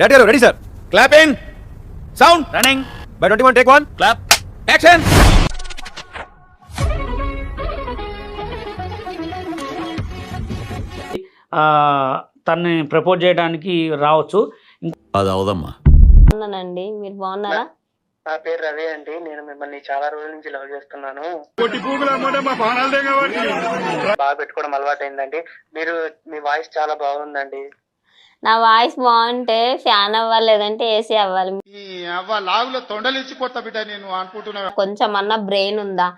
Ready, sir. Clap in. Sound. Running. By 21, take one. Clap. Action. తన్ని propose చేయడానికి రావచ్చు. అది అవదమ్మా. అవునండి, మీరు బాగున్నారా? నా పేరు రవి అండి. నేను మిమ్మల్ని చాలా రోజుల నుంచి లవ్ చేస్తున్నాను. బాగా పెట్టుకోవడం అలవాటు అయిందండి. మీ వాయిస్ చాలా బాగుందండి. నా వాయిస్ బాగుంటే ఫ్యాన్ అవ్వాలి, లేదంటే ఏసీ అవ్వాలి. కొంచెం అన్న బ్రెయిన్ ఉందా?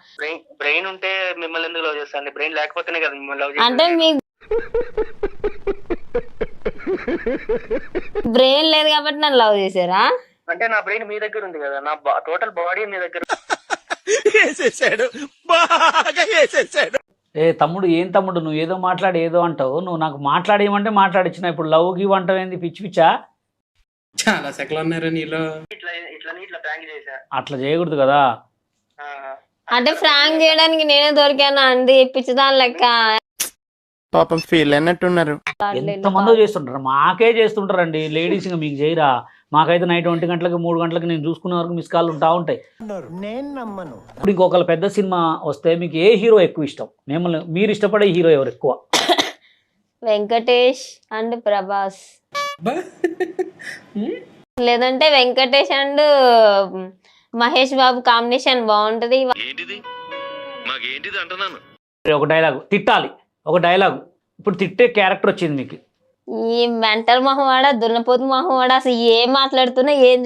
బ్రెయిన్ ఉంటే మిమ్మల్ని ఎందుకు లవ్ చేస్తాను? బ్రెయిన్ లేకపోతేనే కదా మిమ్మల్ని లవ్ అంటే చేస్తాను. మీ బ్రెయిన్ లేదు కాబట్టి నన్ను లవ్ చేశారా? అంటే నా బ్రెయిన్ మీ దగ్గర ఉంది కదా, నా టోటల్ బాడీ మీ దగ్గర. ఏ తమ్ముడు, ఏం తమ్ముడు నువ్వు ఏదో మాట్లాడి ఏదో అంటావు. నువ్వు నాకు మాట్లాడేయమంటే మాట్లాడిచ్చిన, ఇప్పుడు లవ్ గివ్ అంటావు ఏంది? పిచ్చి పిచ్చా? చాలా సెకలు ఉన్నారు నీలో. ఇట్లా ప్రాంక్ చేశా. అట్లా చేయకూడదు కదా. ఆ, అంటే ఫ్రాంక్ చేయడానికి నేనే దొరికాను అండి, పిచ్చిదాని లెక్క. పాపం ఫీల్ అన్నట్టున్నారు. ఎంతమందో చేస్తుంటారు, మాకే చేస్తుంటారండి లేడీస్. ఇంకా మీకు చేయరా? మాకైతే నైట్ 1 గంటలకి 3 గంటలకి నేను చూసుకునే వరకు మిస్ కాల్ ఉంటా ఉంటాయి. ఇప్పుడు ఇంకొకరు పెద్ద సినిమా వస్తే మీకు ఏ హీరో ఎక్కువ ఇష్టం? మీరు ఇష్టపడే హీరో ఎవరు ఎక్కువ? వెంకటేష్ అండ్ ప్రభాస్, లేదంటే వెంకటేష్ అండ్ మహేష్ బాబు కాంబినేషన్ బాగుంటది. ఒక డైలాగ్ తిట్టాలి, ఒక డైలాగ్. ఇప్పుడు తిట్టే క్యారెక్టర్ వచ్చింది మీకు. ఈ మెంటల్ మొహవాడ, దున్నపోతు మొహవాడ, అసలు ఏం మాట్లాడుతున్నా, ఏం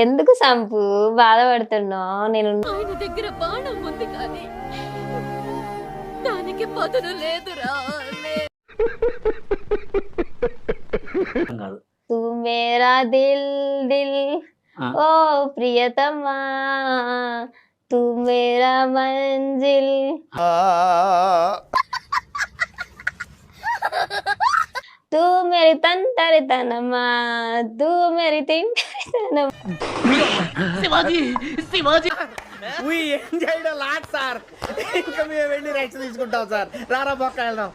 ఎందుకు సంపు బాధపడుతున్నావు? నేను ఆయన దగ్గర బాణం ఉంది కానీ దానికి పదును లేదురా. కాదు, తూ మేరా దిల్ దిల్ ఓ ప్రియతమా, తూ మేరా మంజిల్, తూ మేరీ తంటరితనమా, తూ మేరీ తింటరితనమా. ఏం చేయడం లాట్ సార్. ఇంకా మేము వెళ్ళి రెస్ట్ తీసుకుంటాం సార్. రారా పక్క వెళ్దాం.